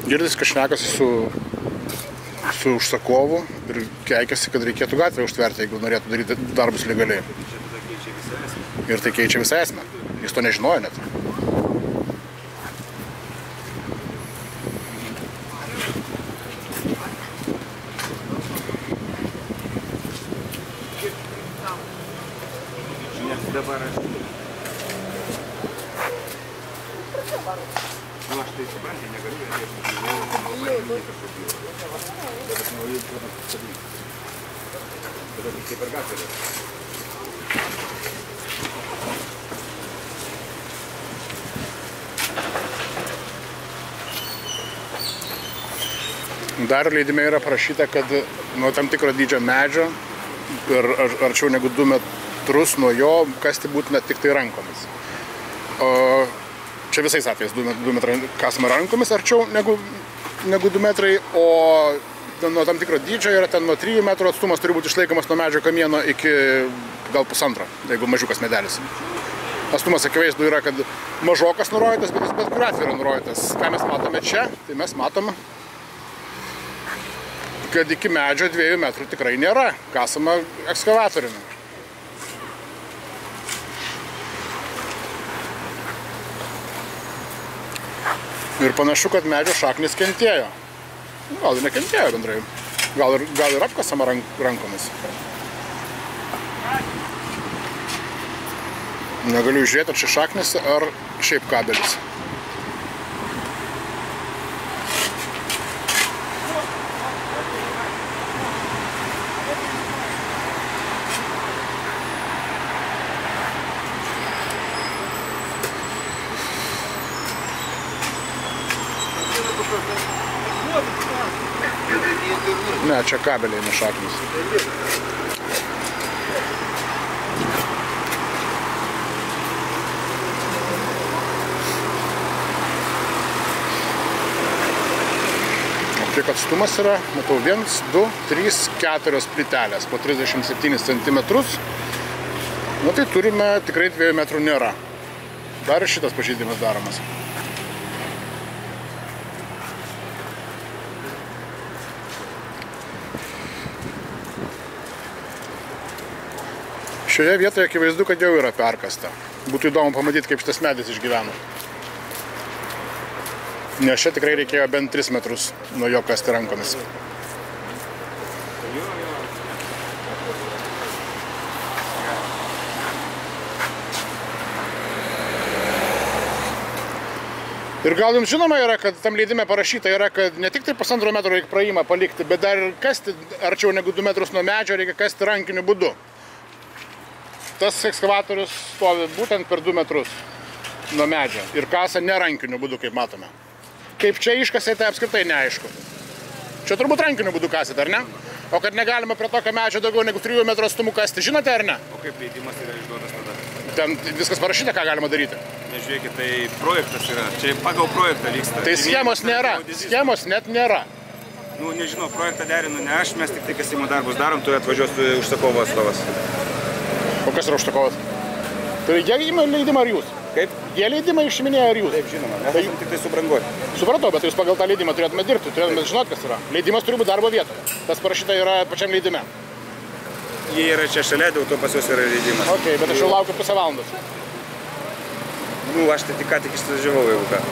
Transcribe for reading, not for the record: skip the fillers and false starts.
Girdisi, kad šnekasi su užsakovu ir keikiasi, kad reikėtų gatvę užtverti, jeigu norėtų daryti darbus legaliai. Ir tai keičia visą esmę. Jis to nežinojo net. Dabar aš... Nu, aš tai suprantai, negaliu galėti kažkokių. Bet aš nauju pastabinti. Tada tik kaip per gatvę. Dar leidime yra parašyta, kad nuo tam tikro dydžio medžio ir arčiau negu 2 metrus nuo jo kasti būtina tik tai rankomis. O čia visais atvejais 2 metrai kasama rankomis arčiau negu 2 metrai, o nuo tam tikro dydžio yra ten nuo 3 metrų atstumas turi būti išlaikomas nuo medžio kamieno iki gal 1,5, jeigu mažiukas medelis. Atstumas akivaizdu yra, kad mažokas nurodytas, bet jis bet kuriuo atveju yra nurodytas. Ką mes matome čia, tai mes matome, kad iki medžio 2 metrų tikrai nėra kasama ekskavatoriumi. Ir panašu, kad medžio šaknis kentėjo. Gal ir nekentėjo bendrai. Gal ir apkasama rankomis. Negaliu žiūrėti, ar čia šaknis, ar šiaip kabelis. Ne, čia kabeliai, ne šaknis. Kiek atstumas yra? Matau 1, 2, 3, 4 plytelės po 37 cm. Nu tai turime tikrai 2 metrų nėra. Dar ir šitas pažeidimas daromas. Šioje vietoje akivaizdu, kad jau yra perkasta. Būtų įdomu pamatyti, kaip šitas medis išgyveno. Nes čia tikrai reikėjo bent 3 metrus nuo jo kasti rankomis. Ir gal jums žinoma yra, kad tam leidime parašyta yra, kad ne tik tai 1,5 metro reikia praėjimą palikti, bet dar ir kasti arčiau negu 2 metrus nuo medžio reikia kasti rankiniu būdu. Tas ekskavatorius stovi būtent per 2 metrus nuo medžio ir kasa ne rankiniu būdu, kaip matome. Kaip čia iškasėte, apskritai neaišku. Čia turbūt rankiniu būdu kasėte, ar ne? O kad negalima prie tokio medžio daugiau negu 3 metrų atstumu kasti, žinote ar ne? O kaip leidimas yra išduotas tada? Ten viskas parašyta, ką galima daryti. Nežiūrėkit, tai projektas yra. Čia pagal projektą vyksta. Tai schemos nėra. Schemos net nėra. Nu, nežinau, projektą derinu ne aš, mes tik tai kasimo darbus darom, tu atvažiuos užsakovo atstovas. O kas yra užsakovas? Tai jie ima leidimą ar jūs? Kaip? Jie leidimą išiminėjo ar jūs? Taip, žinoma, mes esam tik tai subranguoti. Supratau, bet jūs pagal tą leidimą turėtume dirbti, turėtume žinoti, kas yra. Leidimas turi būti darbo vietoje. Tas parašyta yra pačiam leidime. Jie yra čia šalia, dėl to pas juos yra leidimas. Ok, bet aš jau laukiu pusę valandos. Nu, aš tai tik ką tik išvažiavau, jeigu ką.